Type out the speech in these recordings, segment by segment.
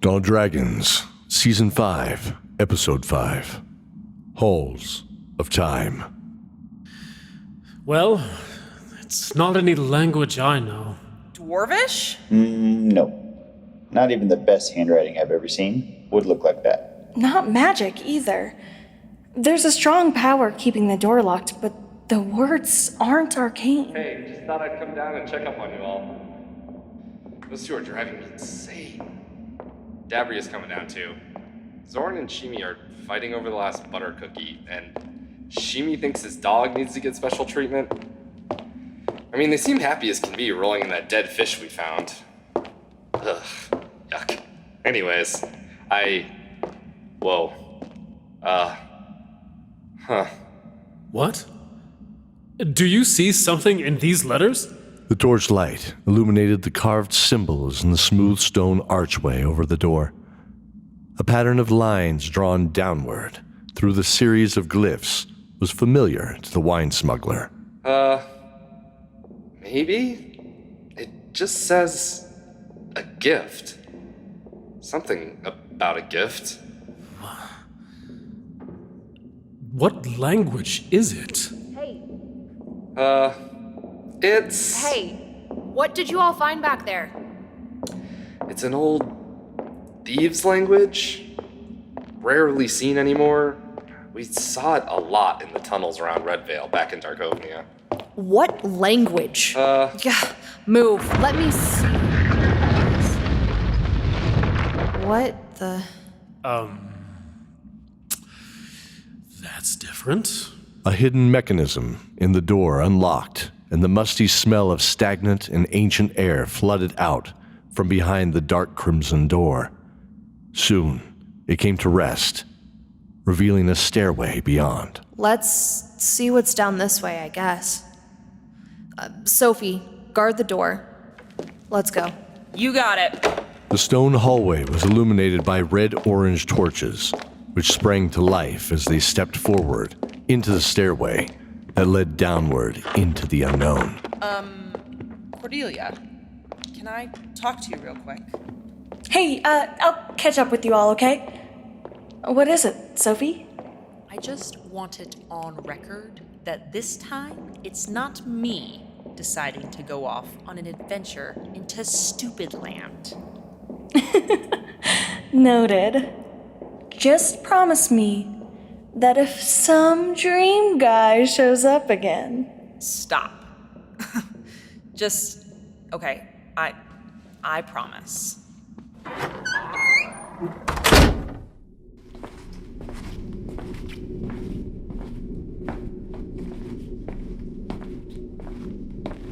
Dawn Dragons, Season 5, Episode 5, Halls of Time. Well, it's not any language I know. Dwarvish? No. Not even the best handwriting I've ever seen would look like that. Not magic either. There's a strong power keeping the door locked, but the words aren't arcane. Hey, just thought I'd come down and check up on you all. Those two are driving me insane. DABRIA's coming down too. Zorn and Shimi are fighting over the last butter cookie, and Shimi thinks his dog needs to get special treatment. I mean, they seem happy as can be rolling in that dead fish we found. Ugh, yuck. Anyways, What? Do you see something in these letters? The torchlight illuminated the carved symbols in the smooth stone archway over the door. A pattern of lines drawn downward through the series of glyphs was familiar to the wine smuggler. Maybe? It just says a gift. Something about a gift. What language is it? Hey. It's... Hey, what did you all find back there? It's an old thieves' language. Rarely seen anymore. We saw it a lot in the tunnels around Redvale back in Darkovnia. What language? Yeah, move. Let me see. What the... That's different. A hidden mechanism in the door unlocked, and the musty smell of stagnant and ancient air flooded out from behind the dark crimson door. Soon, it came to rest, revealing a stairway beyond. Let's see what's down this way, I guess. Sophie, guard the door. Let's go. You got it. The stone hallway was illuminated by red-orange torches, which sprang to life as they stepped forward into the stairway that led downward into the unknown. Cordelia, can I talk to you real quick? Hey, I'll catch up with you all, okay? What is it, Sophie? I just want it on record that this time it's not me deciding to go off on an adventure into stupid land. Noted. Just promise me that if some dream guy shows up again... Stop. Just... Okay, I promise.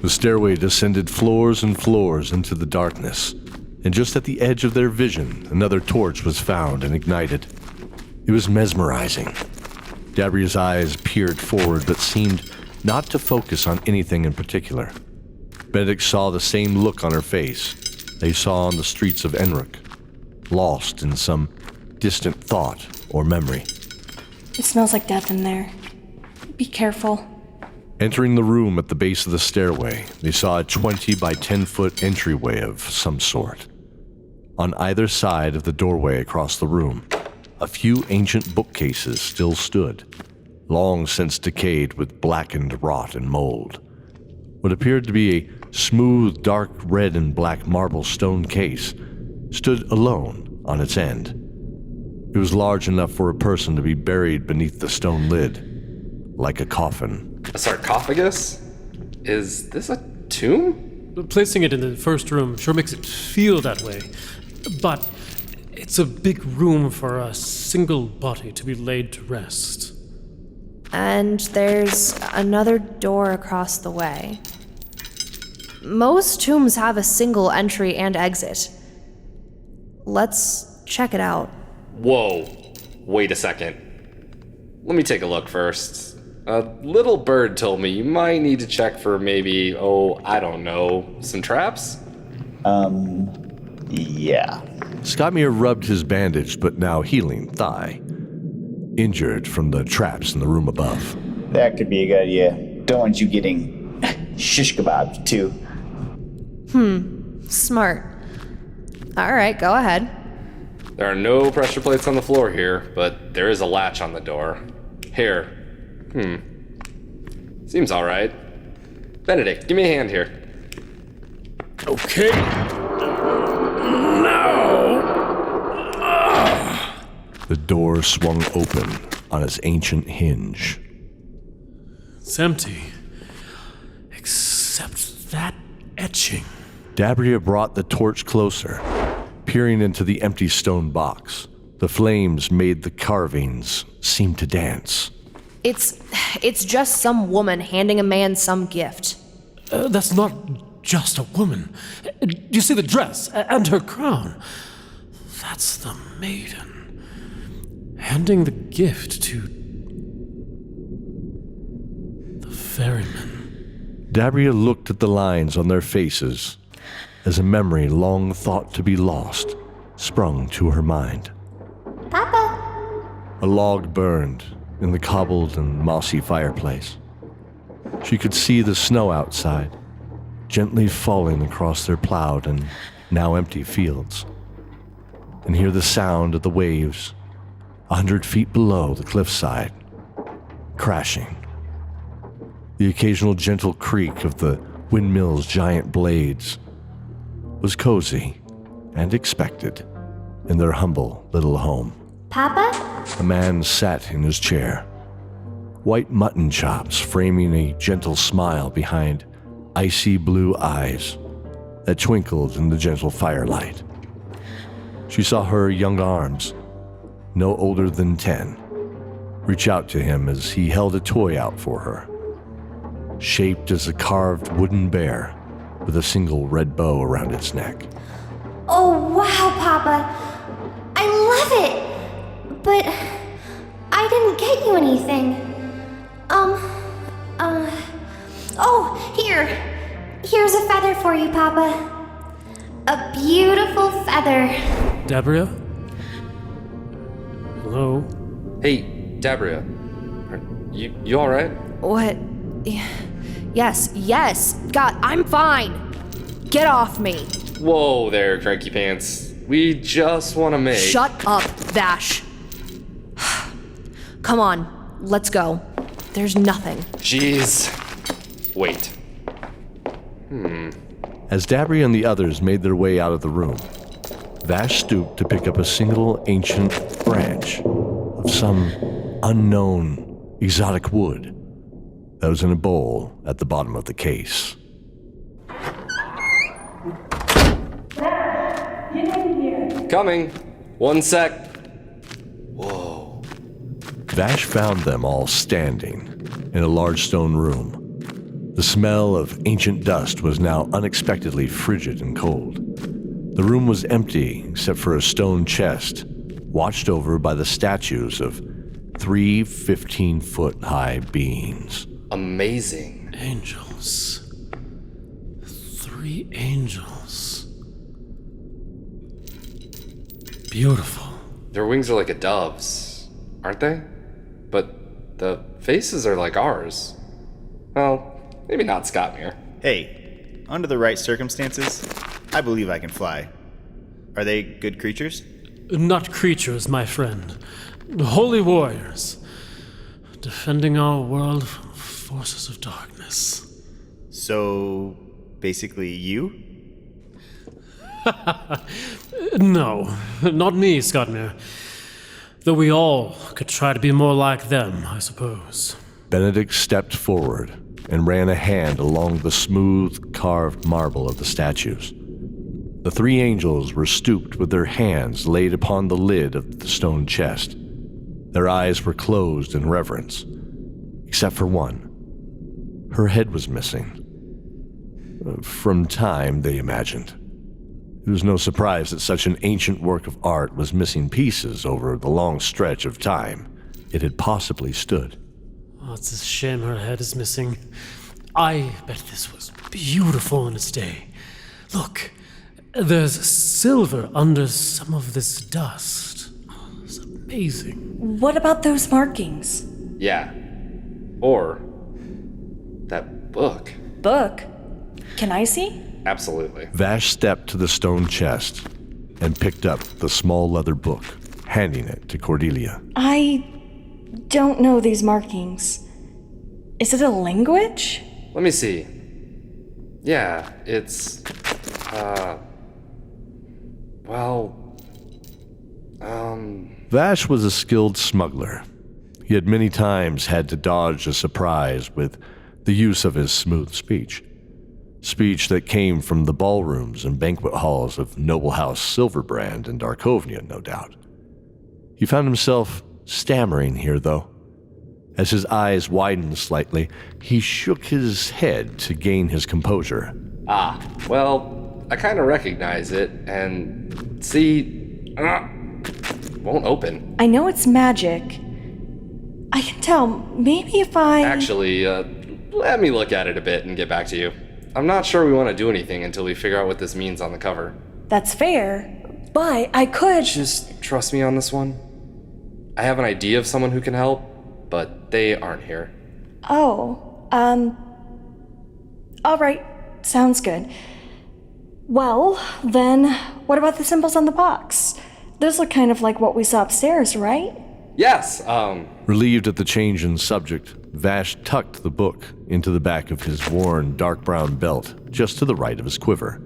The stairway descended floors and floors into the darkness, and just at the edge of their vision, another torch was found and ignited. It was mesmerizing. DABRIA's eyes peered forward but seemed not to focus on anything in particular. BENEDICT saw the same look on her face they saw on the streets of Enric, lost in some distant thought or memory. It smells like death in there. Be careful. Entering the room at the base of the stairway, they saw a 20 by 10 foot entryway of some sort. On either side of the doorway across the room, a few ancient bookcases still stood, long since decayed with blackened rot and mold. What appeared to be a smooth, dark red and black marble stone case stood alone on its end. It was large enough for a person to be buried beneath the stone lid, like a coffin. A sarcophagus? Is this a tomb? Placing it in the first room sure makes it feel that way. But it's a big room for a single body to be laid to rest. And there's another door across the way. Most tombs have a single entry and exit. Let's check it out. Whoa. Wait a second. Let me take a look first. A little bird told me you might need to check for maybe, I don't know, some traps? Yeah. Scottmere rubbed his bandaged but now healing thigh, injured from the traps in the room above. That could be a good idea. Don't want you getting shish kebabs, too. Smart. All right, go ahead. There are no pressure plates on the floor here, but there is a latch on the door. Here. Seems alright. Benedict, give me a hand here. Okay. The door swung open on its ancient hinge. It's empty. Except that etching. DABRIA brought the torch closer, peering into the empty stone box. The flames made the carvings seem to dance. It's just some woman handing a man some gift. That's not just a woman. You see the dress and her crown? That's the maiden. Handing the gift to the ferryman. DABRIA looked at the lines on their faces as a memory long thought to be lost sprung to her mind. Papa! A log burned in the cobbled and mossy fireplace. She could see the snow outside, gently falling across their plowed and now empty fields, and hear the sound of the waves 100 feet below the cliffside, crashing. The occasional gentle creak of the windmill's giant blades was cozy and expected in their humble little home. Papa? A man sat in his chair, white mutton chops framing a gentle smile behind icy blue eyes that twinkled in the gentle firelight. She saw her young arms, no older than 10, reach out to him as he held a toy out for her, shaped as a carved wooden bear with a single red bow around its neck. Oh, wow, Papa. I love it. But I didn't get you anything. Oh, here's a feather for you, Papa. A beautiful feather. DABRIA? Hello? Hey, DABRIA. You alright? What? Yes. God, I'm fine. Get off me. Whoa there, Cranky Pants. We just want to make... Shut up, Vash. Come on, let's go. There's nothing. Jeez. Wait. As DABRIA and the others made their way out of the room, Vash stooped to pick up a single ancient branch of some unknown exotic wood that was in a bowl at the bottom of the case. Coming. 1 sec. Whoa. Vash found them all standing in a large stone room. The smell of ancient dust was now unexpectedly frigid and cold. The room was empty except for a stone chest, watched over by the statues of 3 15-foot-high beings. Amazing. Angels. 3 angels. Beautiful. Their wings are like a dove's, aren't they? But the faces are like ours. Well, maybe not Scottmere. Hey, under the right circumstances, I believe I can fly. Are they good creatures? Not creatures, my friend. Holy warriors. Defending our world from forces of darkness. So, basically you? No, not me, Scottmere. Though we all could try to be more like them, I suppose. Benedict stepped forward and ran a hand along the smooth, carved marble of the statues. The 3 angels were stooped with their hands laid upon the lid of the stone chest. Their eyes were closed in reverence, except for one. Her head was missing. From time, they imagined. It was no surprise that such an ancient work of art was missing pieces over the long stretch of time it had possibly stood. Oh, it's a shame her head is missing. I bet this was beautiful in its day. Look, there's silver under some of this dust. Oh, it's amazing. What about those markings? Yeah. Or that book. Book? Can I see? Absolutely. Vash stepped to the stone chest and picked up the small leather book, handing it to Cordelia. I don't know these markings. Is it a language? Let me see. Yeah, it's, Vash was a skilled smuggler. He had many times had to dodge a surprise with the use of his smooth speech. Speech that came from the ballrooms and banquet halls of Noble House Silverbrand and Darkovnia, no doubt. He found himself stammering here, though. As his eyes widened slightly, he shook his head to gain his composure. Well, I kind of recognize it, and see, won't open. I know it's magic. I can tell. Maybe if I... Actually, let me look at it a bit and get back to you. I'm not sure we want to do anything until we figure out what this means on the cover. That's fair, but I could... Just trust me on this one. I have an idea of someone who can help, but they aren't here. Oh, all right. Sounds good. Well, then, what about the symbols on the box? Those look kind of like what we saw upstairs, right? Yes, Relieved at the change in subject, Vash tucked the book into the back of his worn dark brown belt, just to the right of his quiver.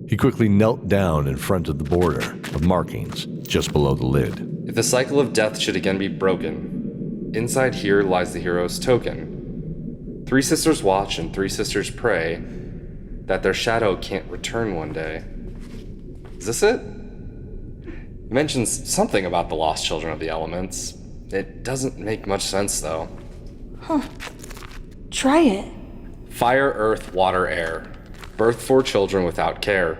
He quickly knelt down in front of the border of markings, just below the lid. If the cycle of death should again be broken, inside here lies the hero's token. 3 sisters watch and 3 sisters pray that their shadow can't return one day. Is this it? It mentions something about the lost children of the elements. It doesn't make much sense, though. Huh. Try it. Fire, earth, water, air. Birth 4 children without care.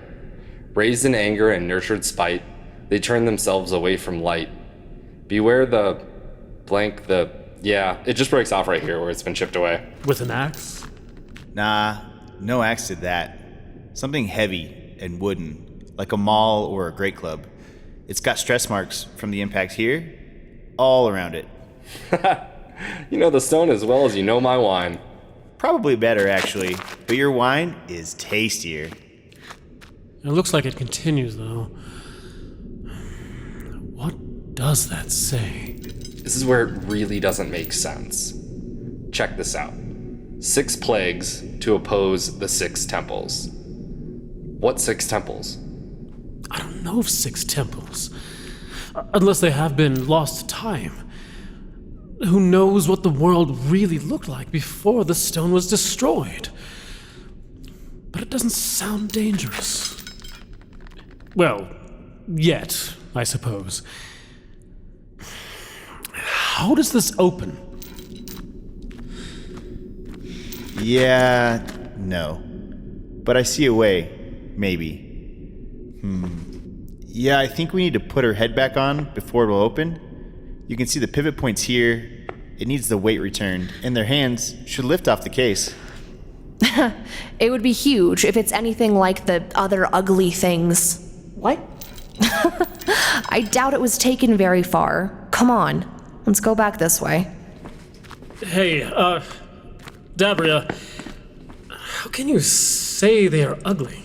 Raised in anger and nurtured spite, they turn themselves away from light. Beware the blank, the... Yeah, it just breaks off right here where it's been chipped away. With an axe? Nah, no axe did that. Something heavy and wooden, like a maul or a great club. It's got stress marks from the impact here, all around it. You know the stone as well as you know my wine. Probably better, actually, but your wine is tastier. It looks like it continues, though. What does that say? This is where it really doesn't make sense. Check this out. 6 plagues to oppose the 6 temples. What 6 temples? I don't know of 6 temples. Unless they have been lost to time. Who knows what the world really looked like before the stone was destroyed? But it doesn't sound dangerous. Well, yet, I suppose. How does this open? Yeah, no. But I see a way, maybe. Yeah, I think we need to put her head back on before it will open. You can see the pivot points here. It needs the weight returned, and their hands should lift off the case. It would be huge if it's anything like the other ugly things. What? I doubt it was taken very far. Come on, let's go back this way. Hey, DABRIA, how can you say they are ugly?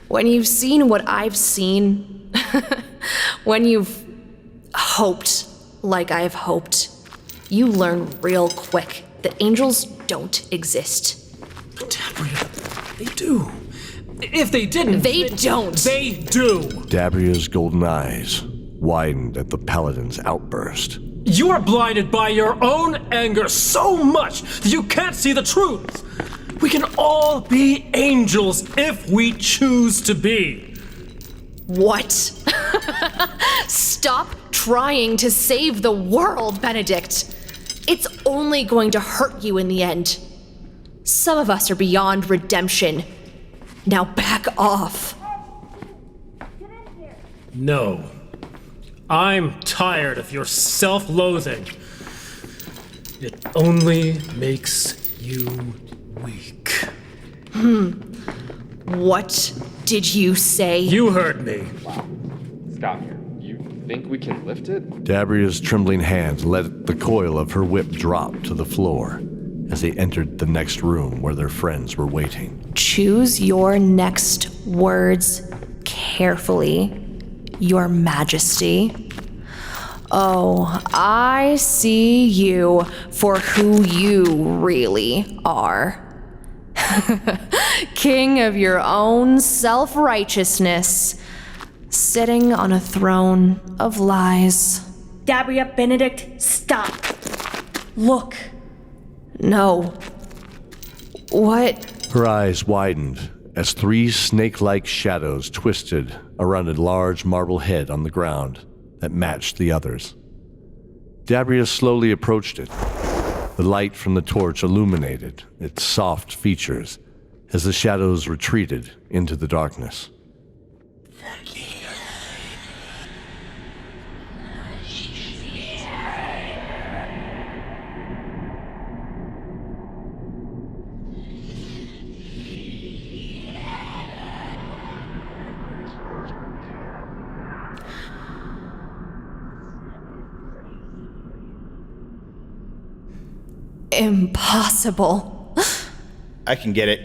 When you've seen what I've seen, when you've hoped like I've hoped, you learn real quick that angels don't exist. But DABRIA, they do. If they didn't... They don't. They do. Dabria's golden eyes widened at the Paladin's outburst. You are blinded by your own anger so much that you can't see the truth. We can all be angels if we choose to be. What? Stop trying to save the world, Benedict. It's only going to hurt you in the end. Some of us are beyond redemption. Now back off. No. I'm tired of your self-loathing. It only makes you weak. What did you say? You heard me. Wow. Stop here. You think we can lift it? Dabria's trembling hands let the coil of her whip drop to the floor as they entered the next room where their friends were waiting. Choose your next words carefully, Your Majesty. Oh, I see you for who you really are. King of your own self-righteousness, sitting on a throne of lies. DABRIA, Benedict, stop. Look. No. What? Her eyes widened as 3 snake-like shadows twisted around a large marble head on the ground that matched the others. DABRIA slowly approached it. The light from the torch illuminated its soft features as the shadows retreated into the darkness. Impossible. I can get it.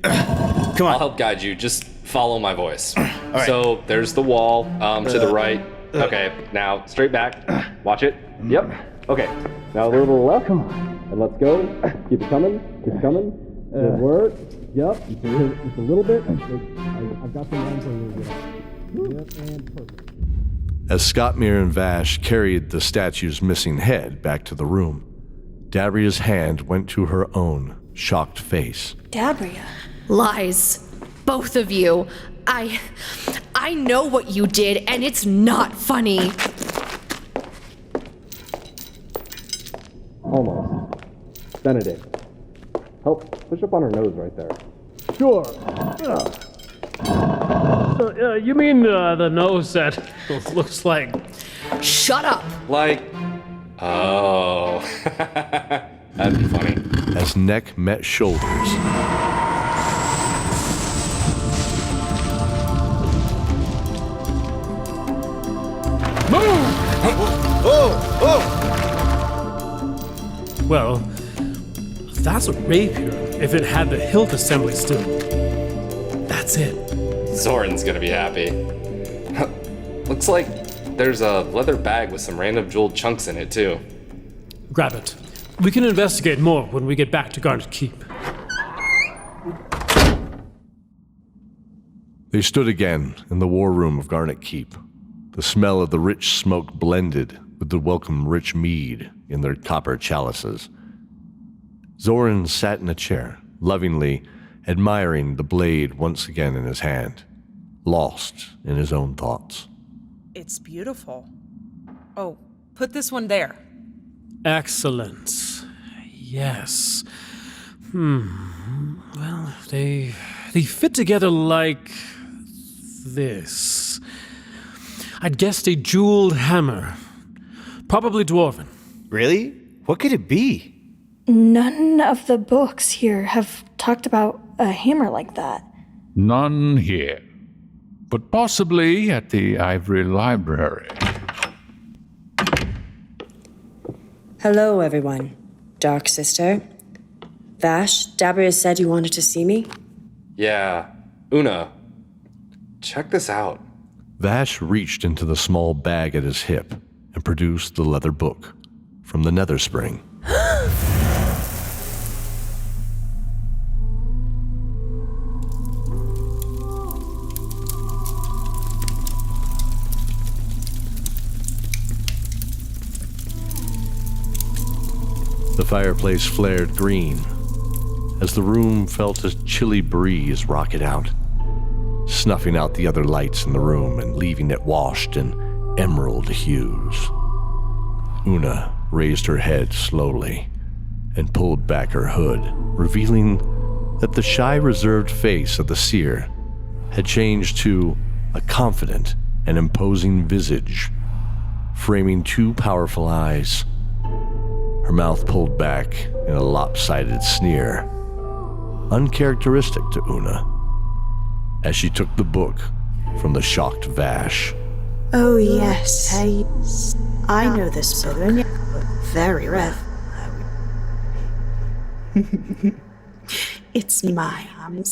Come on. I'll help guide you. Just follow my voice. right. So there's the wall to the right. Okay, now straight back. Watch it. Yep. Okay. Now a little to the left. Come on. And let's go. Keep it coming. Keep it coming. Good work. Yep. Just a little bit. I've got some lines for you. Yep, and perfect. As Scottmere and Vash carried the statue's missing head back to the room, DABRIA's hand went to her own shocked face. DABRIA. Lies. Both of you. I know what you did, and it's not funny. Almost. Benedict. Help push up on her nose right there. Sure. You mean the nose that looks like... Shut up. Like, oh. That'd be funny. As neck met shoulders, Well, that's a rapier if it had the hilt assembly still. That's it. Zoran's gonna be happy. Looks like there's a leather bag with some random jeweled chunks in it, too. Grab it. We can investigate more when we get back to Garnet Keep. they stood again in the war room of Garnet Keep. The smell of the rich smoke blended with the welcome rich mead in their copper chalices. Zoran sat in a chair, lovingly admiring the blade once again in his hand, lost in his own thoughts. It's beautiful. Oh, put this one there. Excellent. Yes. Well, they fit together like this. I'd guessed a jeweled hammer. Probably dwarven. Really? What could it be? None of the books here have talked about a hammer like that. None here, but possibly at the Ivory Library. Hello, everyone. Dark Sister. Vash, DABRIA said you wanted to see me? Yeah. Una, check this out. Vash reached into the small bag at his hip and produced the leather book from the Netherspring. The fireplace flared green as the room felt a chilly breeze rock it out, snuffing out the other lights in the room and leaving it washed in emerald hues. Una raised her head slowly and pulled back her hood, revealing that the shy, reserved face of the seer had changed to a confident and imposing visage, framing two powerful eyes. Her mouth pulled back in a lopsided sneer, uncharacteristic to Una, as she took the book from the shocked Vash. Oh, yes. I know this book. Very well. It's mine.